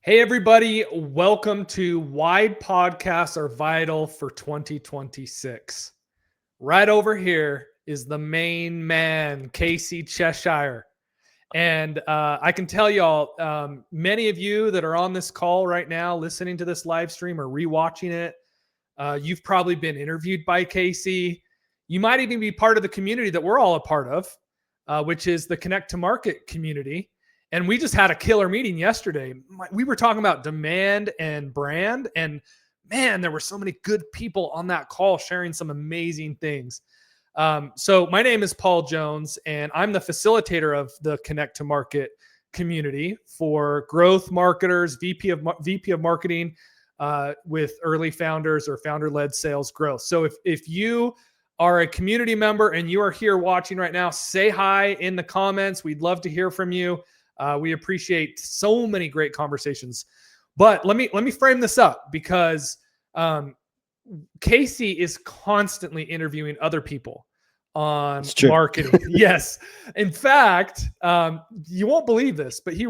Hey, everybody. Welcome to Why Podcasts Are Vital for 2026. Right over here is the main man, Casey Cheshire. And I can tell y'all, many of you that are on this call right now, listening to this live stream or rewatching it, you've probably been interviewed by Casey. You might even be part of the community that we're all a part of, which is the Connect to Market community. And we just had a killer meeting yesterday. We were talking about demand and brand. And man, there were so many good people on that call sharing some amazing things. So my name is Paul Jones, and I'm the facilitator of the Connect to Market community for growth marketers, VP of marketing with early founders or founder-led sales growth. So if you are a community member and you are here watching right now, say hi in the comments. We'd love to hear from you. We appreciate so many great conversations. But let me frame this up because Casey is constantly interviewing other people on marketing. Yes. In fact, you won't believe this, but he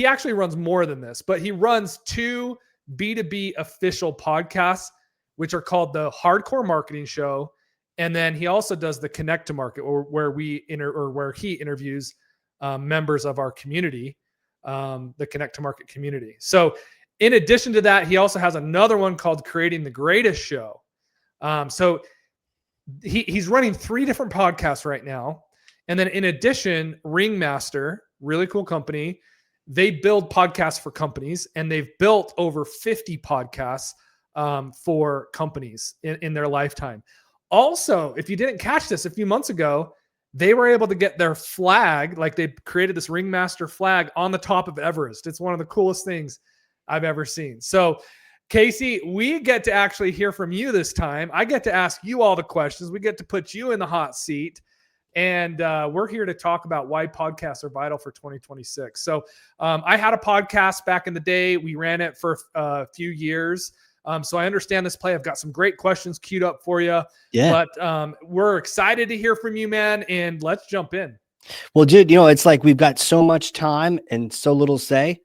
actually runs more than this, but he runs two B2B official podcasts, which are called the Hardcore Marketing Show. And then he also does the Connect to Market, where he interviews members of our community, the Connect to Market community. So in addition to that, he also has another one called Creating the Greatest Show. So he's running 3 different podcasts right now. And then in addition, Ringmaster, really cool company, they build podcasts for companies, and they've built over 50 podcasts for companies in their lifetime. Also, if you didn't catch this a few months ago, they were able to get their flag, like they created this Ringmaster flag on the top of Everest. It's one of the coolest things I've ever seen. So, Casey, we get to actually hear from you this time. I get to ask you all the questions. We get to put you in the hot seat. And we're here to talk about why podcasts are vital for 2026. So I had a podcast back in the day. We ran it for a few years. So I understand this play. I've got some great questions queued up for you. Yeah. But we're excited to hear from you, man. And let's jump in. Well, dude, it's like we've got so much time and so little say.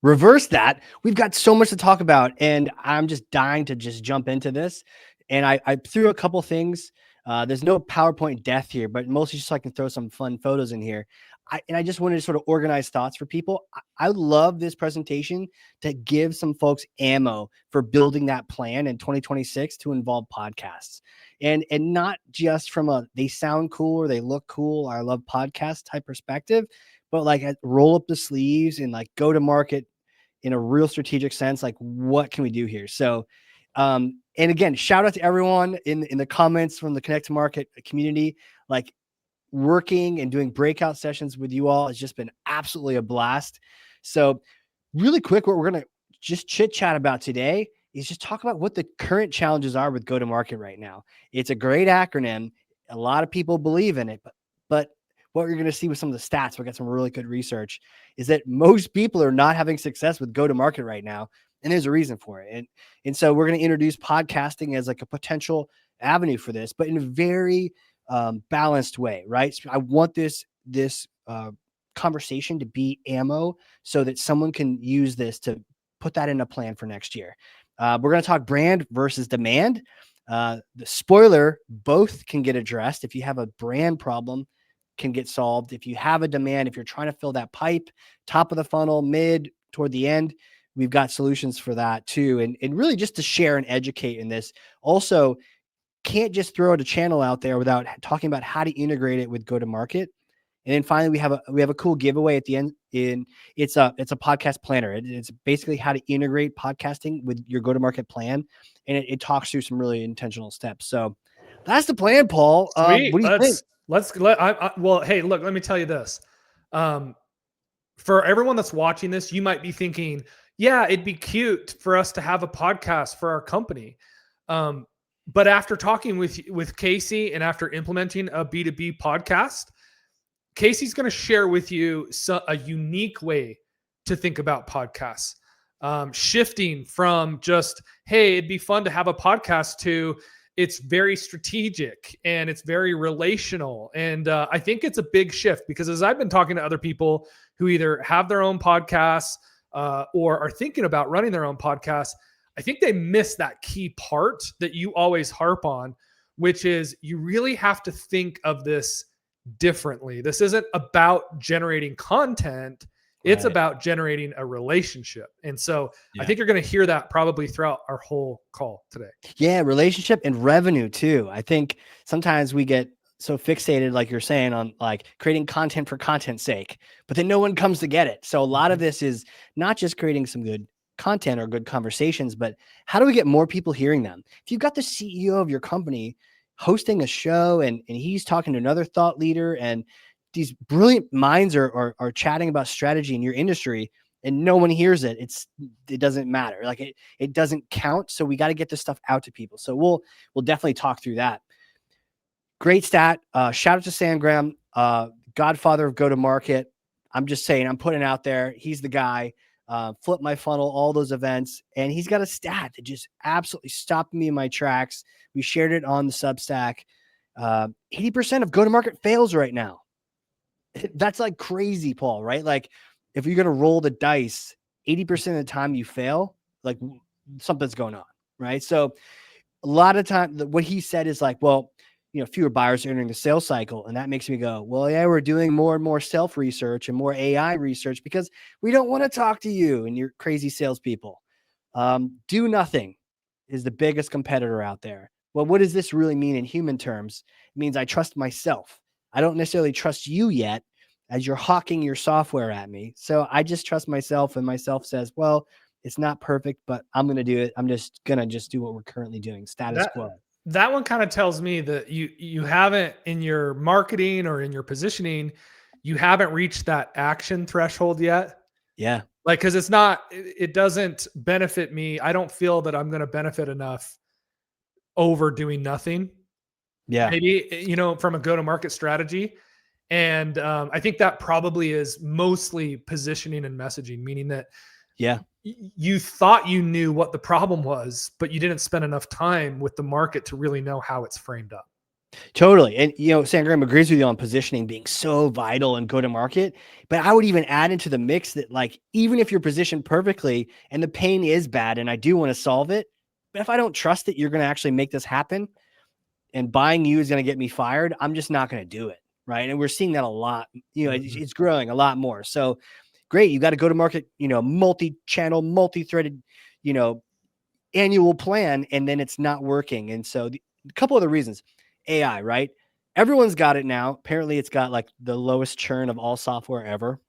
Reverse that. We've got so much to talk about. And I'm just dying to just jump into this. And I threw a couple things. There's no PowerPoint death here, but mostly just so I can throw some fun photos in here. I just wanted to sort of organize thoughts for people. I love this presentation to give some folks ammo for building that plan in 2026 to involve podcasts. And not just from they sound cool or they look cool, or I love podcast type perspective, but like roll up the sleeves and like go to market in a real strategic sense. Like, what can we do here? So, and again, shout out to everyone in the comments from the Connect to Market community. Like, working and doing breakout sessions with you all has just been absolutely a blast. So really quick, what we're going to just chit chat about today is just talk about what the current challenges are with go-to-market right now. It's a great acronym. A lot of people believe in it, but what you're going to see with some of the stats, we got some really good research, is that most people are not having success with go-to-market right now. And there's a reason for it. And so we're going to introduce podcasting as like a potential avenue for this, but in a very balanced way, right? So I want this conversation to be ammo so that someone can use this to put that in a plan for next year. We're going to talk brand versus demand. The spoiler, both can get addressed. If you have a brand problem, can get solved. If you have a demand, if you're trying to fill that pipe, top of the funnel, mid, toward the end, we've got solutions for that too. And really just to share and educate in this. Also, can't just throw a channel out there without talking about how to integrate it with go-to-market. And then finally, we have a cool giveaway at the end. It's a podcast planner. It's basically how to integrate podcasting with your go-to-market plan, and it talks through some really intentional steps. So that's the plan, Paul. What do you think? Well, hey, look, let me tell you this. For everyone that's watching this, you might be thinking, yeah, it'd be cute for us to have a podcast for our company. But after talking with Casey and after implementing a B2B podcast, Casey's going to share with you a unique way to think about podcasts. Shifting from just, hey, it'd be fun to have a podcast to, it's very strategic and it's very relational. And I think it's a big shift because as I've been talking to other people who either have their own podcasts or are thinking about running their own podcasts, I think they miss that key part that you always harp on, which is you really have to think of this differently. This isn't about generating content. It's Right. about generating a relationship. And so I Yeah. think you're going to hear that probably throughout our whole call today. Yeah, relationship and revenue too. I think sometimes we get so fixated, like you're saying, on like creating content for content's sake, but then no one comes to get it. So a lot of this is not just creating some good content or good conversations, but how do we get more people hearing them? If you've got the CEO of your company hosting a show and he's talking to another thought leader and these brilliant minds are chatting about strategy in your industry and no one hears it, it doesn't matter. Like it doesn't count. So we got to get this stuff out to people. So we'll definitely talk through that. Great stat. Shout out to Sam Graham, godfather of go-to-market. I'm just saying, I'm putting it out there. He's the guy. Flip My Funnel, all those events. And he's got a stat that just absolutely stopped me in my tracks. We shared it on the Substack. 80% of go-to-market fails right now. That's like crazy, Paul, right? Like if you're going to roll the dice, 80% of the time you fail, like something's going on, right? So a lot of time, what he said is like, well, fewer buyers are entering the sales cycle. And that makes me go, well, yeah, we're doing more and more self-research and more AI research because we don't want to talk to you and your crazy salespeople. Do nothing is the biggest competitor out there. Well, what does this really mean in human terms? It means I trust myself. I don't necessarily trust you yet as you're hawking your software at me. So I just trust myself, and myself says, well, it's not perfect, but I'm going to do it. I'm just going to do what we're currently doing. Status quo. That one kind of tells me that you haven't, in your marketing or in your positioning, you haven't reached that action threshold yet. Yeah. Like, cause it doesn't benefit me. I don't feel that I'm going to benefit enough over doing nothing. Yeah. Maybe, from a go-to-market strategy. And I think that probably is mostly positioning and messaging, meaning that you thought you knew what the problem was, but you didn't spend enough time with the market to really know how it's framed up. Totally. And, Sam Graham agrees with you on positioning being so vital and go to market. But I would even add into the mix that, like, even if you're positioned perfectly and the pain is bad and I do want to solve it, but if I don't trust that you're going to actually make this happen and buying you is going to get me fired, I'm just not going to do it. Right. And we're seeing that a lot. It's growing a lot more. So great. You got to go to market, multi-channel, multi-threaded, annual plan, and then it's not working. And so a couple of the reasons. AI, right? Everyone's got it now. Apparently it's got like the lowest churn of all software ever.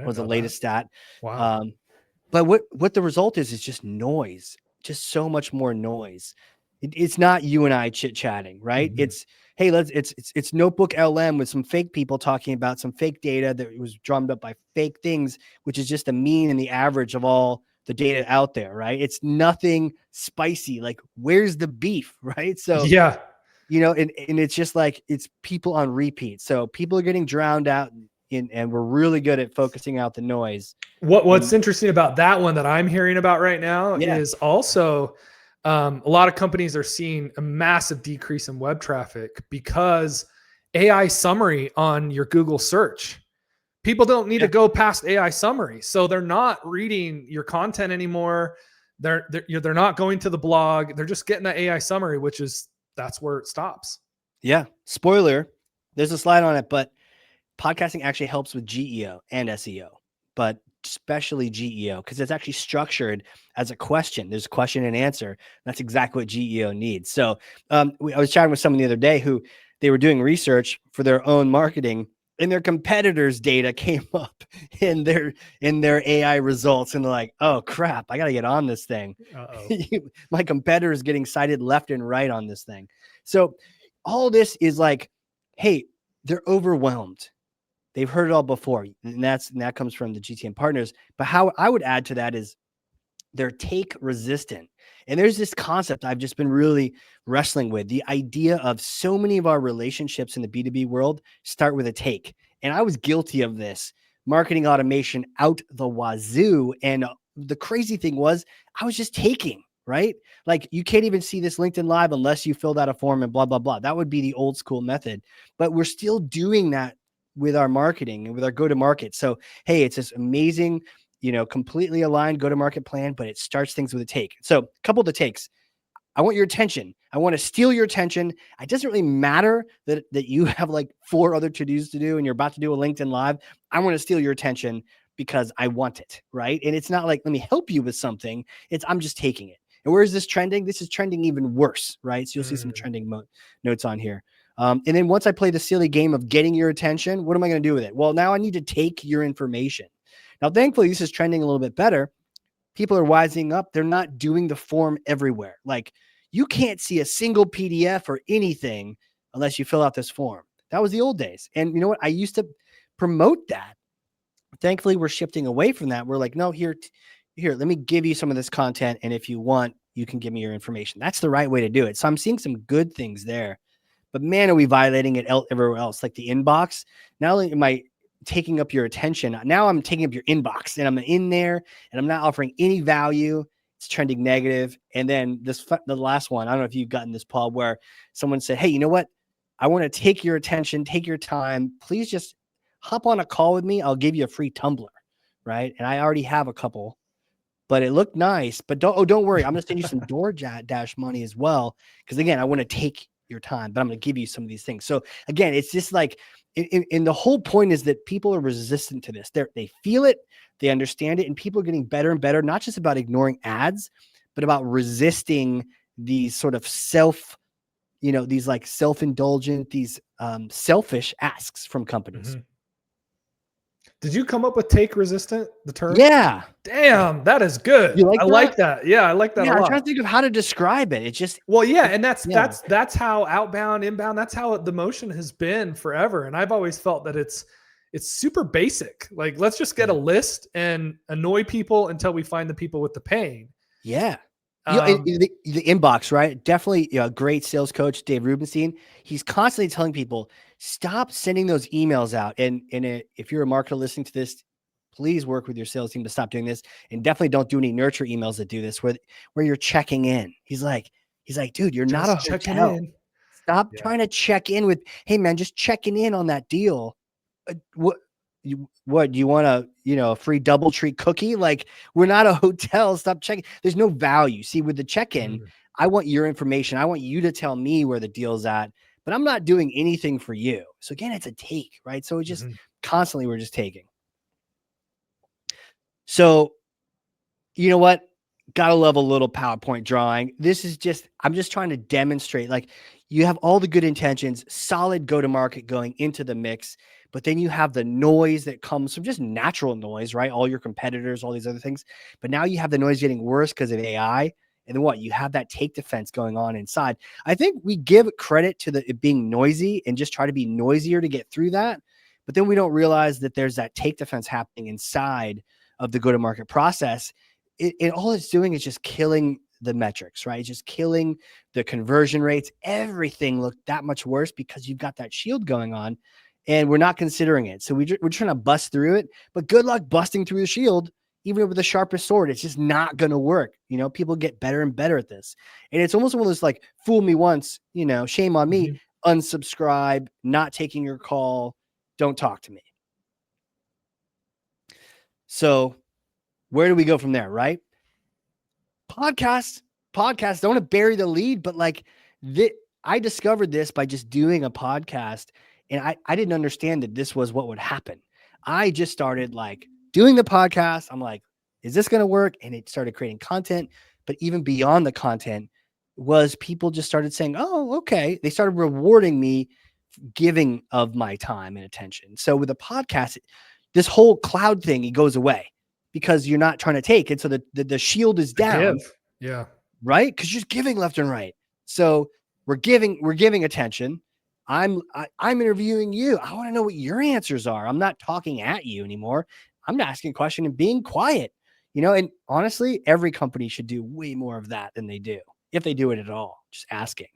Was the latest stat. Wow. But what the result is just noise, just so much more noise. It's not you and I chit-chatting, right? Mm-hmm. It's, hey, it's Notebook LM with some fake people talking about some fake data that was drummed up by fake things, which is just the mean and the average of all the data out there, right? It's nothing spicy. Like, where's the beef, right? So yeah, and it's just like, it's people on repeat. So people are getting drowned out and we're really good at focusing out the noise. What's interesting about that one that I'm hearing about right now Yeah. is also a lot of companies are seeing a massive decrease in web traffic because AI summary on your Google search. People don't need to go past AI summary. So they're not reading your content anymore. They're not going to the blog. They're just getting that AI summary, that's where it stops. Yeah. Spoiler, there's a slide on it, but podcasting actually helps with GEO and SEO, but especially GEO because it's actually structured as a question. There's a question and answer. That's exactly what GEO needs. So I was chatting with someone the other day who they were doing research for their own marketing, and their competitors' data came up in their AI results, and they're like, "Oh crap, I got to get on this thing." My competitor is getting cited left and right on this thing. So all this is like, hey, they're overwhelmed. They've heard it all before, and that comes from the GTM partners. But how I would add to that is they're take resistant. And there's this concept I've just been really wrestling with, the idea of so many of our relationships in the B2B world start with a take. And I was guilty of this, marketing automation out the wazoo. And the crazy thing was I was just taking. right? Like you can't even see this LinkedIn Live unless you filled out a form and blah, blah, blah. That would be the old school method, but we're still doing that with our marketing and with our go-to-market. So, hey, it's this amazing, completely aligned go-to-market plan, but it starts things with a take. So a couple of the takes. I want your attention. I want to steal your attention. It doesn't really matter that you have like 4 other to-dos to do and you're about to do a LinkedIn Live. I want to steal your attention because I want it, right? And it's not like, let me help you with something. It's, I'm just taking it. And where is this trending? This is trending even worse, right? So you'll see some trending notes on here. And then once I play the silly game of getting your attention, what am I going to do with it? Well, now I need to take your information. Now, thankfully, this is trending a little bit better. People are wising up. They're not doing the form everywhere. Like you can't see a single PDF or anything unless you fill out this form. That was the old days. And you know what? I used to promote that. Thankfully, we're shifting away from that. We're like, no, here, let me give you some of this content. And if you want, you can give me your information. That's the right way to do it. So I'm seeing some good things there. But man, are we violating it everywhere else? Like the inbox. Not only am I taking up your attention, now I'm taking up your inbox and I'm in there and I'm not offering any value. It's trending negative. And then the last one, I don't know if you've gotten this, Paul, where someone said, hey, you know what? I want to take your attention, take your time. Please just hop on a call with me. I'll give you a free tumbler, right? And I already have a couple, but it looked nice. But don't worry. I'm going to send you some DoorDash money as well. Because again, I want to take your time, but I'm going to give you some of these things. So again, it's just like, and the whole point is that people are resistant to this. They feel it, they understand it, and people are getting better and better, not just about ignoring ads, but about resisting these sort of these like self-indulgent, these selfish asks from companies. Mm-hmm. Did you come up with take resistant, the term? Yeah. Damn, that is good. You like I that? like that. Yeah, I like that a lot. I'm trying to think of how to describe it. It's just and that's how outbound, inbound, that's how the motion has been forever. And I've always felt that it's super basic. Like, let's just get a list and annoy people until we find the people with the pain. Yeah. The inbox, right? Definitely a great sales coach, Dave Rubenstein. He's constantly telling people, stop sending those emails out. And if you're a marketer listening to this, please work with your sales team to stop doing this. And definitely don't do any nurture emails that do this where you're checking in. He's like, dude, you're not a hotel. Stop trying to check in with, hey man, just checking in on that deal. What do you want a free DoubleTree cookie? Like, we're not a hotel. Stop checking. There's no value. See, with the check-in, I want your information. I want you to tell me where the deal's at, but I'm not doing anything for you. So again, it's a take, right? So it's just constantly, we're just taking. So you know what? Gotta love a little PowerPoint drawing. This is just, I'm just trying to demonstrate, like, you have all the good intentions, solid go-to-market going into the mix, but then you have the noise that comes from just natural noise, right? All your competitors, all these other things. But now you have the noise getting worse because of AI. And then what? You have that take defense going on inside. I think we give credit to it being noisy and just try to be noisier to get through that. But then we don't realize that there's that take defense happening inside of the go-to-market process. All it's doing is just killing the metrics, right? It's just killing the conversion rates. Everything looked that much worse because you've got that shield going on and we're not considering it. So we're trying to bust through it, but good luck busting through the shield, even with the sharpest sword. It's just not going to work. People get better and better at this. And it's almost one of those like, fool me once, shame on me, unsubscribe, not taking your call, don't talk to me. So where do we go from there, right? Podcasts. Don't want to bury the lead, but like I discovered this by just doing a podcast, and I didn't understand that this was what would happen. I just started like doing the podcast. I'm like, is this going to work? And it started creating content, but even beyond the content was people just started saying, oh, okay. They started rewarding me giving of my time and attention. So with a podcast, this whole cloud thing, it goes away because you're not trying to take it. So the shield is down. Yeah. Right. Cause you're just giving left and right. So we're giving attention. I'm interviewing you. I want to know what your answers are. I'm not talking at you anymore. I'm asking a question and being quiet, and honestly, every company should do way more of that than they do, if they do it at all, just asking.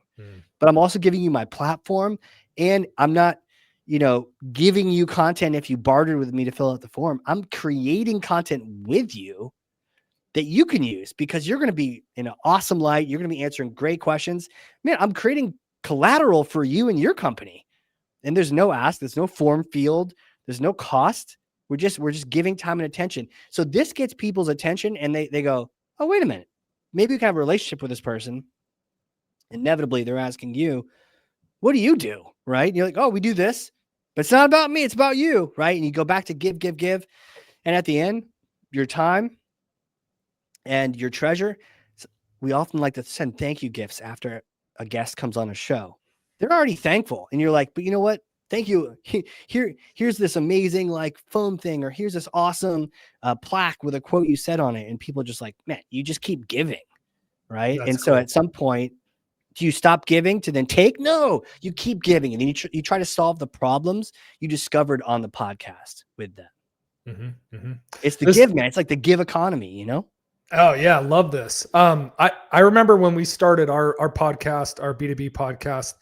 But I'm also giving you my platform, and I'm not, giving you content if you bartered with me to fill out the form. I'm creating content with you, that you can use because you're going to be in an awesome light. You're going to be answering great questions. Man, I'm creating collateral for you and your company. And there's no ask, there's no form field, there's no cost. We're just giving time and attention. So this gets people's attention and they go, oh, wait a minute. Maybe we can have a relationship with this person. Inevitably, they're asking you, what do you do? Right? And you're like, oh, we do this, but it's not about me. It's about you. Right? And you go back to give. And at the end, your time and your treasure. We often like to send thank you gifts after a guest comes on a show. They're already thankful. And you're like, but you know what? Thank you. Here's this amazing like foam thing, or here's this awesome plaque with a quote you said on it. And people are just like, man, you just keep giving. Right. That's and so cool. at some point, do you stop giving to then take? No, you keep giving. And then you try to solve the problems you discovered on the podcast with them. It's the give, man. It's like the give economy, you know? Oh yeah, love this. I remember when we started our podcast, our B2B podcast,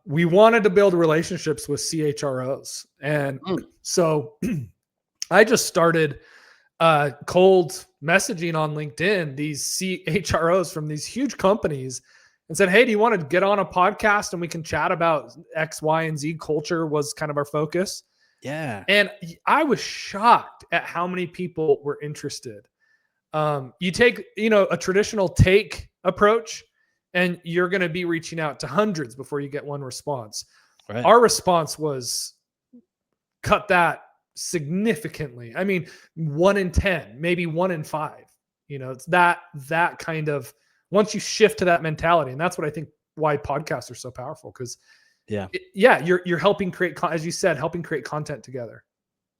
we wanted to build relationships with CHROs. And so I just started cold messaging on LinkedIn, these CHROs from these huge companies, and said, hey, do you want to get on a podcast and we can chat about X, Y, and Z? Culture was kind of our focus. Yeah. And I was shocked at how many people were interested. You take, a traditional take approach, and you're going to be reaching out to hundreds before you get one response. Right. Our response was cut that significantly. I mean, 1 in 10, maybe 1 in 5. It's that kind of, once you shift to that mentality, and that's what I think why podcasts are so powerful, because you're helping create, as you said, helping create content together.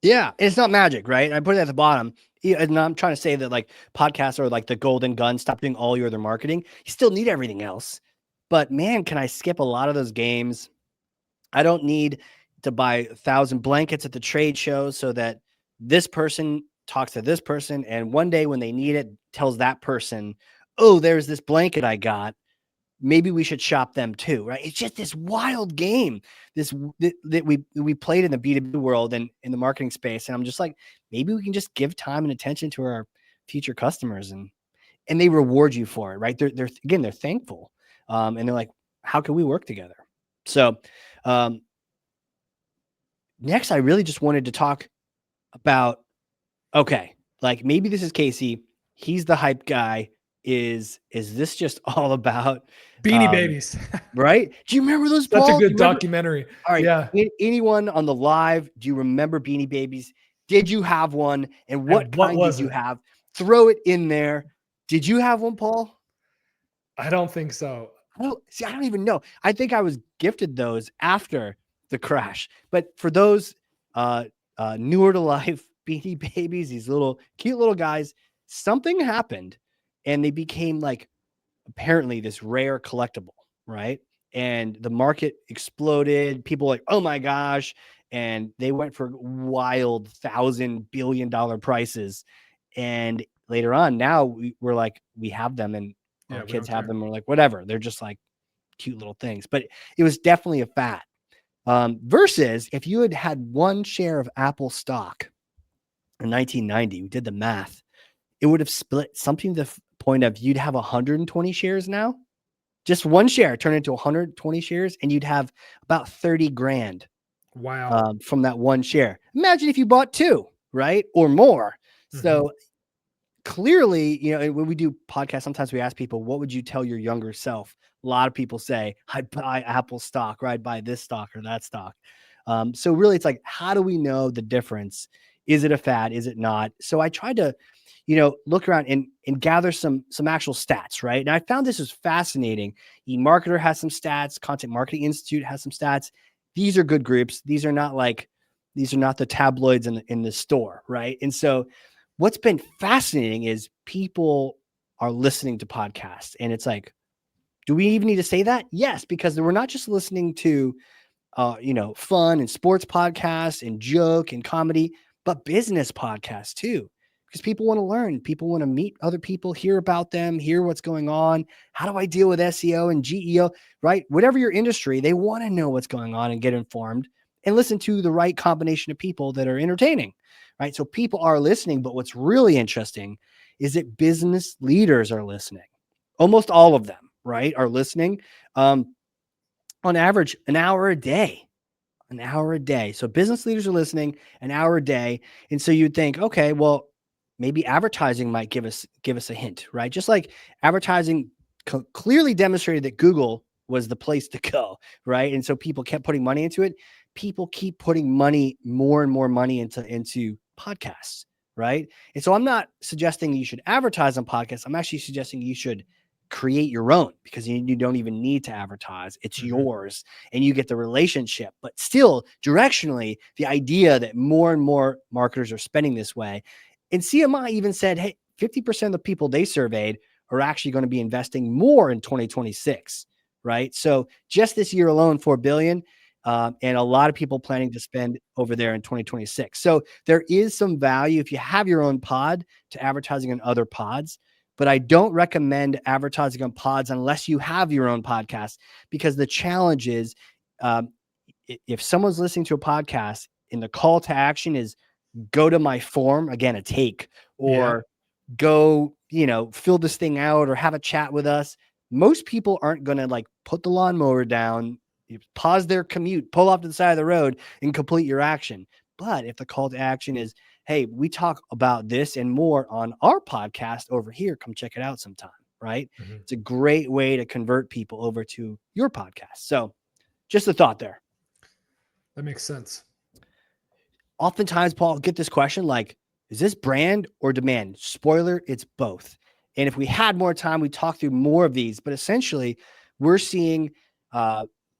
Yeah, it's not magic, right? I put it at the bottom. And I'm trying to say that like podcasts are like the golden gun. Stop doing all your other marketing. You still need everything else. But man, can I skip a lot of those games? I don't need to buy 1,000 blankets at the trade show so that this person talks to this person. And one day when they need it, tells that person, oh, there's this blanket I got. Maybe we should shop them too, right? It's just this wild game that we played in the B2B world and in the marketing space. And I'm just like, maybe we can just give time and attention to our future customers and they reward you for it, right? They're thankful. And they're like, how can we work together? So next, I really just wanted to talk about, okay, like maybe this is Casey. He's the hype guy. Is this just all about Beanie Babies? Right? Do you remember those? That's Paul? a good documentary. All right. Yeah. Anyone on the live? Do you remember Beanie Babies? Did you have one? And what kind did you have? Throw it in there. Did you have one, Paul? I don't think so. I don't even know. I think I was gifted those after the crash. But for those newer to life Beanie Babies, these little cute little guys, something happened. And they became like apparently this rare collectible, right? And the market exploded. People were like, oh my gosh. And they went for wild $1,000 billion prices. And later on, now we're like, we have them and our kids have them. We're like, whatever. They're just like cute little things. But it was definitely a fad. Versus if you had one share of Apple stock in 1990, we did the math, it would have split something to the point of you'd have 120 shares now. Just one share turned into 120 shares, and you'd have about 30 grand. Wow. From that one share. Imagine if you bought 2, right? Or more. So clearly, when we do podcasts, sometimes we ask people, what would you tell your younger self? A lot of people say, I'd buy Apple stock, or I'd buy this stock or that stock. So really, it's like, how do we know the difference? Is it a fad? Is it not? So I tried to, look around and gather some actual stats, right? And I found this was fascinating. eMarketer has some stats. Content Marketing Institute has some stats. These are good groups. These are not the tabloids in the store, right? And so what's been fascinating is people are listening to podcasts. And it's like, do we even need to say that? Yes, because we're not just listening to, fun and sports podcasts and joke and comedy, but business podcasts too. Because people want to learn, people want to meet other people, hear about them, hear what's going on. How do I deal with SEO and GEO, right? Whatever your industry, they want to know what's going on and get informed and listen to the right combination of people that are entertaining, right? So people are listening, but what's really interesting is that business leaders are listening. Almost all of them, right, are listening. On average, an hour a day. An hour a day. So business leaders are listening an hour a day. And so you'd think, okay, well, maybe advertising might give us a hint, right? Just like advertising clearly demonstrated that Google was the place to go, right? And so people kept putting money into it. People keep putting more and more money into podcasts, right? And so I'm not suggesting you should advertise on podcasts. I'm actually suggesting you should create your own, because you don't even need to advertise. It's yours, and you get the relationship. But still, directionally, the idea that more and more marketers are spending this way. And CMI even said, hey, 50% of the people they surveyed are actually going to be investing more in 2026, right? So just this year alone, 4 billion, and a lot of people planning to spend over there in 2026. So there is some value if you have your own pod to advertising on other pods. But I don't recommend advertising on pods unless you have your own podcast, because the challenge is if someone's listening to a podcast and the call to action is go to my form, again, a take, or go, fill this thing out or have a chat with us. Most people aren't going to like put the lawnmower down, pause their commute, pull off to the side of the road and complete your action. But if the call to action is, hey, we talk about this and more on our podcast over here, come check it out sometime, right? It's a great way to convert people over to your podcast. So just a thought there. That makes sense. Oftentimes, Paul, get this question like, is this brand or demand? Spoiler, it's both. And if we had more time, we'd talk through more of these. But essentially, we're seeing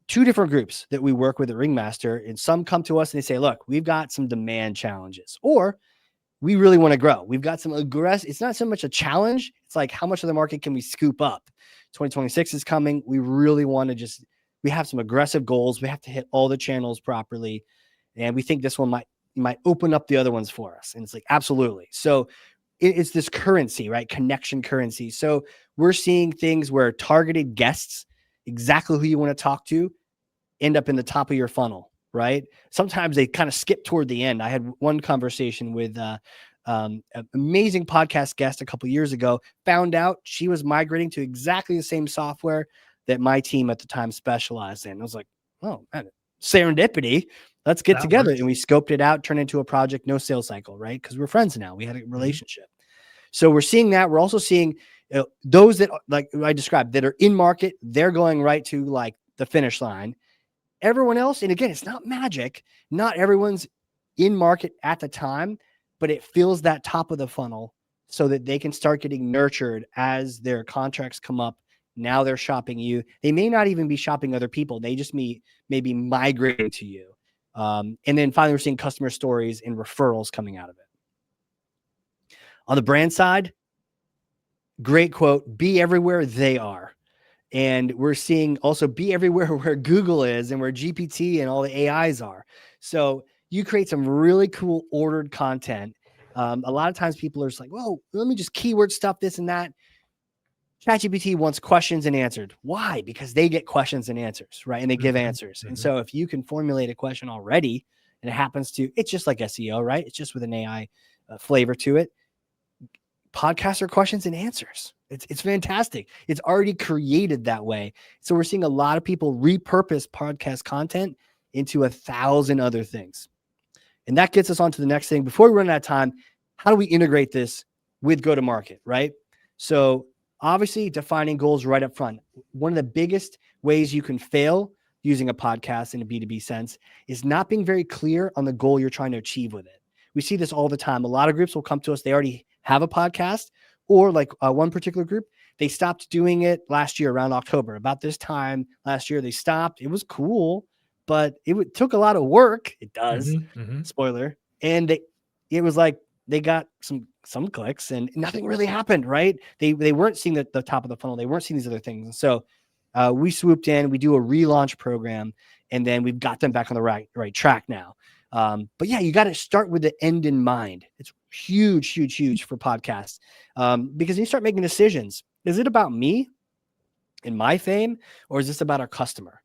two different groups that we work with at Ringmaster. And some come to us and they say, look, we've got some demand challenges, or we really want to grow. We've got some aggressive. It's not so much a challenge. It's like, how much of the market can we scoop up? 2026 is coming. We really want to we have some aggressive goals. We have to hit all the channels properly. And we think this one might open up the other ones for us. And it's like, absolutely. So it's this currency, right? Connection currency. So we're seeing things where targeted guests, exactly who you want to talk to, end up in the top of your funnel, right? Sometimes they kind of skip toward the end. I had one conversation with an amazing podcast guest a couple of years ago, found out she was migrating to exactly the same software that my team at the time specialized in. I was like, oh, man, serendipity. Let's get together. And we scoped it out, turned into a project, no sales cycle, right? Because we're friends now. We had a relationship. So we're seeing that. We're also seeing those that, like I described, that are in market, they're going right to like the finish line. Everyone else, and again, it's not magic. Not everyone's in market at the time, but it fills that top of the funnel so that they can start getting nurtured as their contracts come up. Now they're shopping you. They may not even be shopping other people. They just may be migrating to you. And then finally, we're seeing customer stories and referrals coming out of it. On the brand side, great quote, be everywhere they are. And we're seeing also be everywhere where Google is and where GPT and all the AIs are. So you create some really cool ordered content. A lot of times people are just like, well, let me just keyword stuff, this and that. ChatGPT wants questions and answered. Why? Because they get questions and answers, right? And they give answers. And so if you can formulate a question already, and it happens to, it's just like SEO, right? It's just with an AI flavor to it. Podcasts are questions and answers. It's fantastic. It's already created that way. So we're seeing a lot of people repurpose podcast content into 1,000 other things. And that gets us on to the next thing. Before we run out of time, how do we integrate this with go-to-market, right? So obviously defining goals right up front. One of the biggest ways you can fail using a podcast in a B2B sense is not being very clear on the goal you're trying to achieve with it. We see this all the time. A lot of groups will come to us. They already have a podcast, or like one particular group, they stopped doing it last year around October. About this time last year, they stopped. It was cool, but it took a lot of work. It does. Spoiler. And it was like they got some clicks and nothing really happened, right? They weren't seeing the top of the funnel. They weren't seeing these other things. And so we swooped in, we do a relaunch program, and then we've got them back on the right track now. But yeah, you got to start with the end in mind. It's huge for podcasts. Because you start making decisions. Is it about me and my fame, or is this about our customer?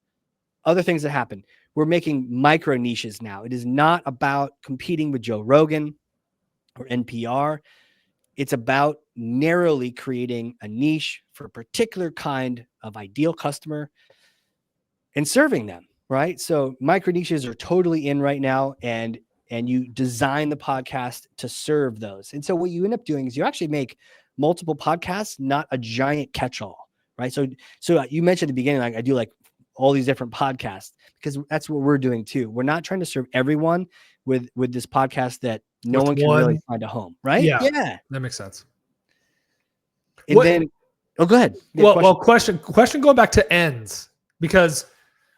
Other things that happen. We're making micro niches now. It is not about competing with Joe Rogan or NPR. It's about narrowly creating a niche for a particular kind of ideal customer and serving them, right? So micro niches are totally in right now, and you design the podcast to serve those. And so what you end up doing is you actually make multiple podcasts, not a giant catch-all, right? So you mentioned at the beginning, like I do like all these different podcasts, because that's what we're doing too. We're not trying to serve everyone with this podcast that no With one can really one, find a home, right? yeah, Yeah. that makes sense. And then, oh, go ahead. Question going back to ends, because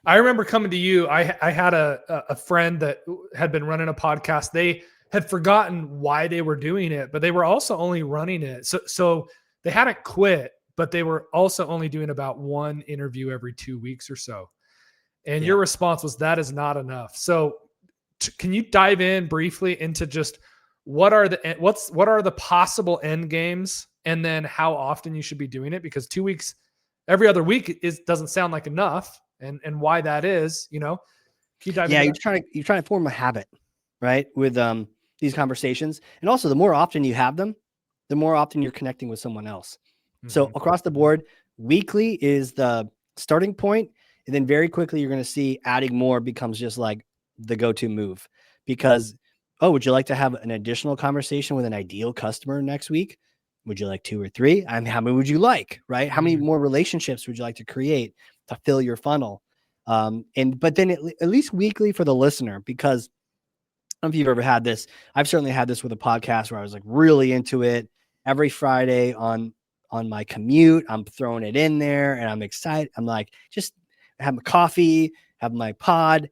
I remember coming to you. I had a friend that had been running a podcast. They had forgotten why they were doing it, but they were also only running it. So they hadn't quit, but they were also only doing about one interview every 2 weeks or so. And your response was, that is not enough. So can you dive in briefly into just what are the possible end games, and then how often you should be doing it? Because 2 weeks, every other week doesn't sound like enough. And why that is, can you dive into that? you're trying to form a habit, right? With these conversations. And also the more often you have them, the more often you're connecting with someone else. Mm-hmm. So across the board, weekly is the starting point. And then very quickly, you're going to see adding more becomes just like the go-to move, because, oh, would you like to have an additional conversation with an ideal customer next week? Would you like 2 or 3? I mean, how many would you like, right? How many more relationships would you like to create to fill your funnel? But then at least weekly for the listener, because I don't know if you've ever had this. I've certainly had this with a podcast where I was like really into it. Every Friday on my commute, I'm throwing it in there and I'm excited. I'm like, just have my coffee, have my pod.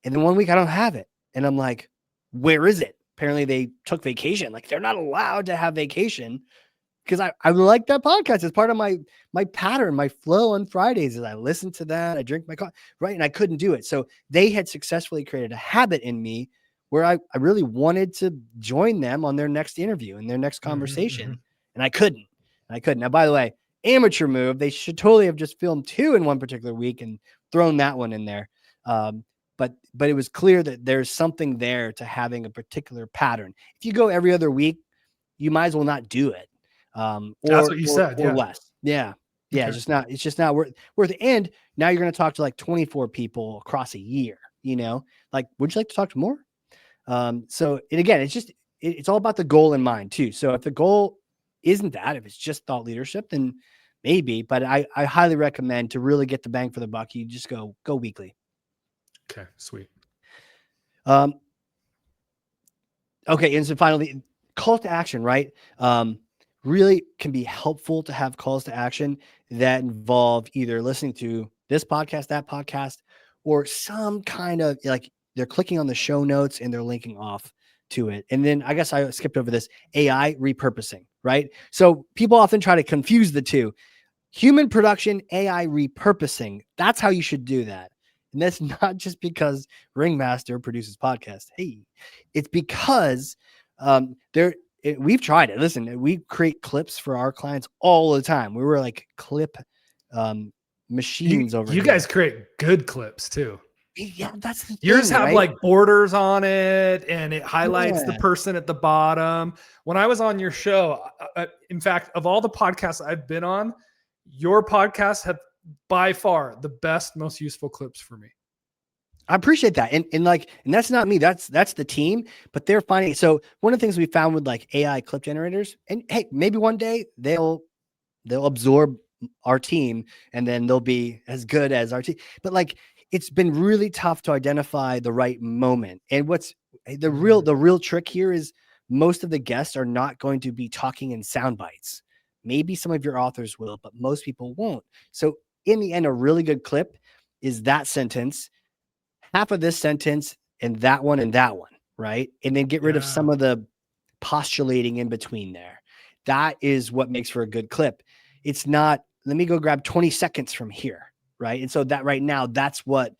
And then one week I don't have it. And I'm like, where is it? Apparently they took vacation. Like, they're not allowed to have vacation, because I like that podcast. It's part of my pattern, my flow on Fridays is I listen to that. I drink my coffee, right? And I couldn't do it. So they had successfully created a habit in me where I really wanted to join them on their next interview and their next conversation. And I couldn't. Now, by the way, amateur move. They should totally have just filmed 2 in one particular week and thrown that one in there. But it was clear that there's something there to having a particular pattern. If you go every other week, you might as well not do it. That's what you said. Or less. Yeah. Okay. It's just not worth it. And now you're going to talk to like 24 people across a year, like, would you like to talk to more? So, and again, it's all about the goal in mind too. So if the goal isn't that, if it's just thought leadership, then maybe, but I highly recommend, to really get the bang for the buck, you just go weekly. Okay. Sweet. Okay. And so finally, call to action, right? Really can be helpful to have calls to action that involve either listening to this podcast, that podcast, or some kind of, like, they're clicking on the show notes and they're linking off to it. And then I guess I skipped over this AI repurposing, right? So people often try to confuse the two. Human production, AI repurposing. That's how you should do that. And that's not just because Ringmaster produces podcasts. Hey, it's because we've tried it. Listen, we create clips for our clients all the time. We were like clip machines over here. You guys create good clips too. Yeah, that's the yours thing, have right? like borders on it, and it highlights the person at the bottom. When I was on your show, in fact, of all the podcasts I've been on, your podcasts have by far the best, most useful clips for me. I appreciate that. And that's not me. That's the team, but they're finding. So one of the things we found with like AI clip generators, and hey, maybe one day they'll absorb our team and then they'll be as good as our team. But like, it's been really tough to identify the right moment. And what's the real trick here is most of the guests are not going to be talking in sound bites. Maybe some of your authors will, but most people won't. So in the end, a really good clip is that sentence, half of this sentence, and that one, right? And then get rid of some of the postulating in between there. That is what makes for a good clip. It's not, let me go grab 20 seconds from here, right? And so that right now, that's what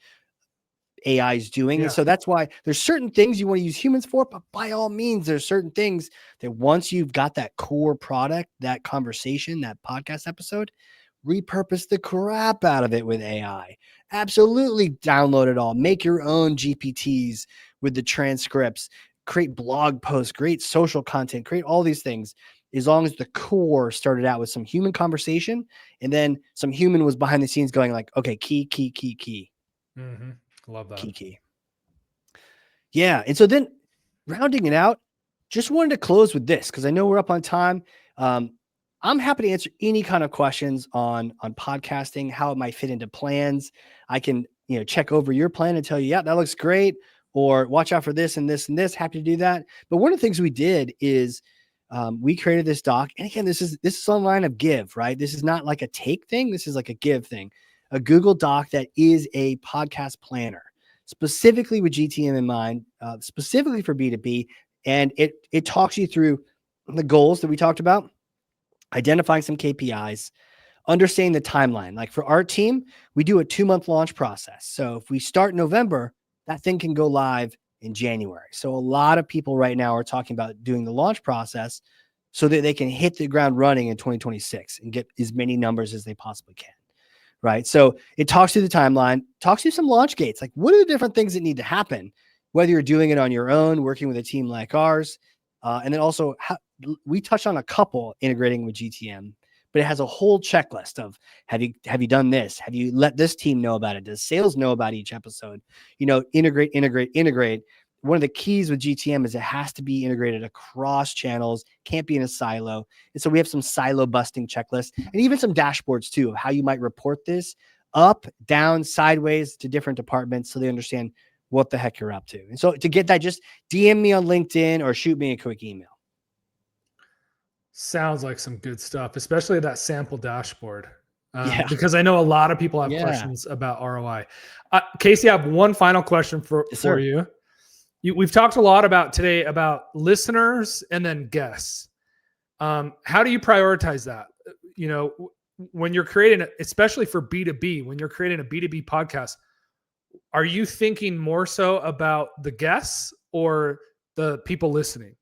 AI is doing. Yeah. And so that's why there's certain things you want to use humans for, but by all means, there's certain things that once you've got that core product, that conversation, that podcast episode, repurpose the crap out of it with AI. Absolutely download it all. Make your own GPTs with the transcripts, create blog posts, create social content, create all these things. as long as the core started out with some human conversation and then some human was behind the scenes going like, okay, key. Mm-hmm. Love that. Key. Yeah. And so then rounding it out, just wanted to close with this because I know we're up on time. I'm happy to answer any kind of questions on podcasting, how it might fit into plans. I can, check over your plan and tell you, yeah, that looks great, or watch out for this and this and this. Happy to do that. But one of the things we did is we created this doc, and again, this is on line of give, right? This is not like a take thing. This is like a give thing, a Google Doc that is a podcast planner, specifically with GTM in mind, specifically for B2B. And it talks you through the goals that we talked about, identifying some KPIs, understanding the timeline. Like for our team, we do a 2-month launch process. So if we start November, that thing can go live in January. So a lot of people right now are talking about doing the launch process so that they can hit the ground running in 2026 and get as many numbers as they possibly can. Right. So it talks through the timeline, talks through some launch gates. Like, what are the different things that need to happen, whether you're doing it on your own, working with a team like ours. And then also we touched on a couple integrating with GTM, but it has a whole checklist of, have you done this? Have you let this team know about it? Does sales know about each episode? Integrate. One of the keys with GTM is it has to be integrated across channels, can't be in a silo. And so we have some silo busting checklists and even some dashboards too of how you might report this up, down, sideways to different departments so they understand what the heck you're up to. And so to get that, just DM me on LinkedIn or shoot me a quick email. Sounds like some good stuff, especially that sample dashboard. Because I know a lot of people have questions about ROI. Casey, I have one final question for you. We've talked a lot today about listeners and then guests. How do you prioritize that? When you're creating, especially for B2B, when you're creating a B2B podcast, are you thinking more so about the guests or the people listening?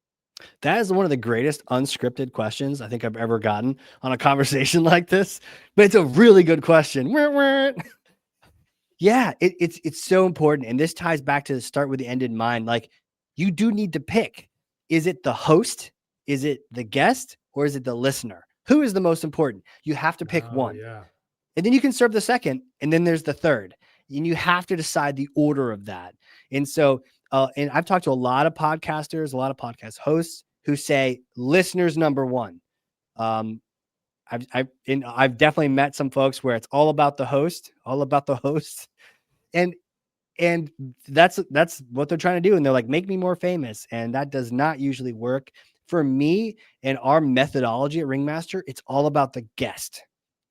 That is one of the greatest unscripted questions I think I've ever gotten on a conversation like this, but it's a really good question. Yeah, it's so important. And this ties back to the start with the end in mind. Like, you do need to pick. Is it the host? Is it the guest? Or is it the listener? Who is the most important? You have to pick one. Yeah. And then you can serve the second. And then there's the third. And you have to decide the order of that. And so, and I've talked to a lot of podcasters, a lot of podcast hosts who say listeners number one. I've definitely met some folks where it's all about the host, and that's what they're trying to do. And they're like, make me more famous. And that does not usually work for me and our methodology at Ringmaster. It's all about the guest.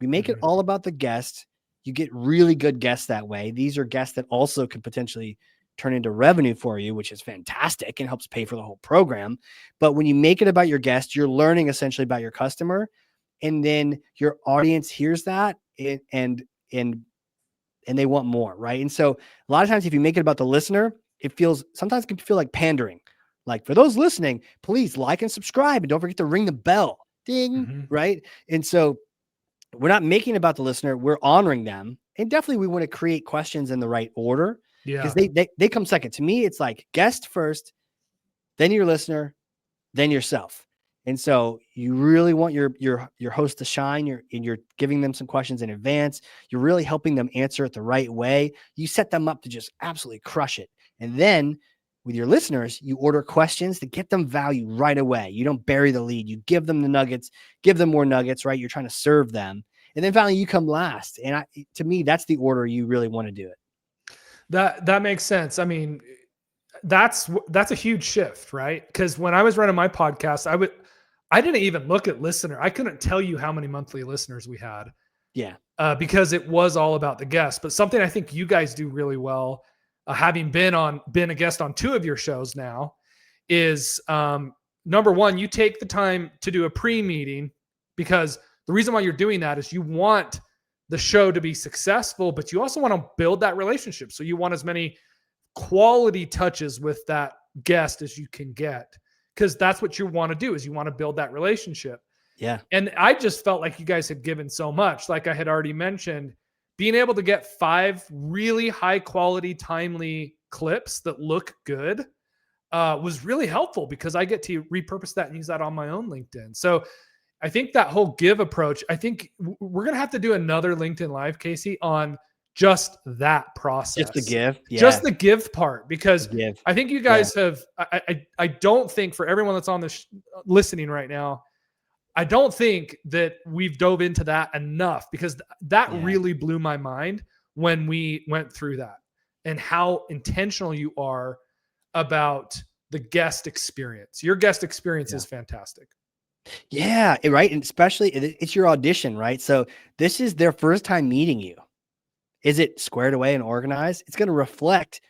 We make it all about the guest. You get really good guests that way. These are guests that also could potentially turn into revenue for you, which is fantastic and helps pay for the whole program. But when you make it about your guest, you're learning essentially about your customer. And then your audience hears that and they want more, right? And so a lot of times if you make it about the listener, sometimes it can feel like pandering. Like, for those listening, please like and subscribe and don't forget to ring the bell. Ding, right? And so we're not making it about the listener, we're honoring them. And definitely we want to create questions in the right order. Because they come second. To me, it's like guest first, then your listener, then yourself. And so you really want your host to shine. You're giving them some questions in advance. You're really helping them answer it the right way. You set them up to just absolutely crush it. And then with your listeners, you order questions to get them value right away. You don't bury the lead. You give them the nuggets, give them more nuggets, right? You're trying to serve them. And then finally you come last. And to me, that's the order you really want to do it. That makes sense. I mean, that's a huge shift, right? Because when I was running my podcast, I didn't even look at listener. I couldn't tell you how many monthly listeners we had. Yeah. Because it was all about the guests. But something I think you guys do really well, having been a guest on 2 of your shows now, is number one, you take the time to do a pre-meeting, because the reason why you're doing that is you want the show to be successful, but you also want to build that relationship. So you want as many quality touches with that guest as you can get, because that's what you want to do, is you want to build that relationship. Yeah. And I just felt like you guys had given so much. Like I had already mentioned, being able to get 5 really high quality, timely clips that look good. was really helpful because I get to repurpose that and use that on my own LinkedIn. So I think that whole give approach, I think we're going to have to do another LinkedIn Live, Casey, on just that process. Just the give. Yeah. Just the give part, because give. I think you guys have, I don't think for everyone that's on this listening right now, I don't think that we've dove into that enough, because that really blew my mind when we went through that, and how intentional you are about the guest experience. Your guest experience is fantastic. Yeah, right. And especially it's your audition, right? So this is their first time meeting you. Is it squared away and organized? It's going to reflect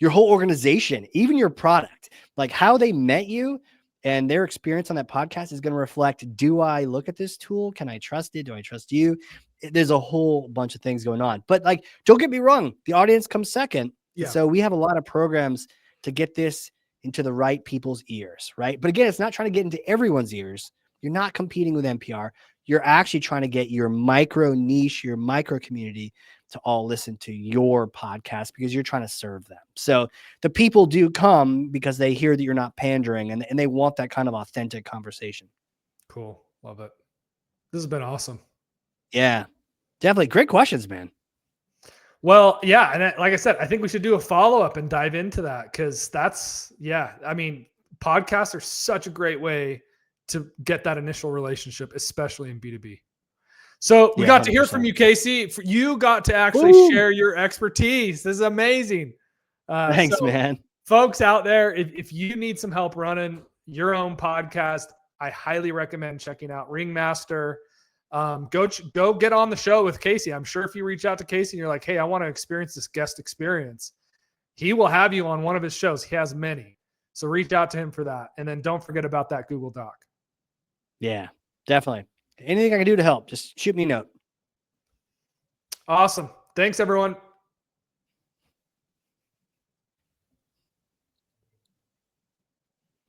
your whole organization, even your product, like how they met you and their experience on that podcast is going to reflect, do I look at this tool? Can I trust it? Do I trust you? There's a whole bunch of things going on, but like, don't get me wrong. The audience comes second. Yeah. So we have a lot of programs to get this into the right people's ears, right? But again, it's not trying to get into everyone's ears. You're not competing with NPR. You're actually trying to get your micro niche, your micro community to all listen to your podcast because you're trying to serve them. So the people do come because they hear that you're not pandering and they want that kind of authentic conversation. Cool. Love it. This has been awesome. Yeah, definitely. Great questions, man. Well, yeah. And like I said, I think we should do a follow-up and dive into that, because that's, I mean, podcasts are such a great way to get that initial relationship, especially in B2B. So we got to hear 100%. From you, Casey. You got to actually share your expertise. This is amazing. Thanks, man. Folks out there, if you need some help running your own podcast, I highly recommend checking out Ringmaster. Go get on the show with Casey. I'm sure if you reach out to Casey and you're like, hey, I want to experience this guest experience, he will have you on one of his shows. He has many. So reach out to him for that. And then don't forget about that Google Doc. Yeah, definitely. Anything I can do to help, just shoot me a note. Awesome. Thanks, everyone.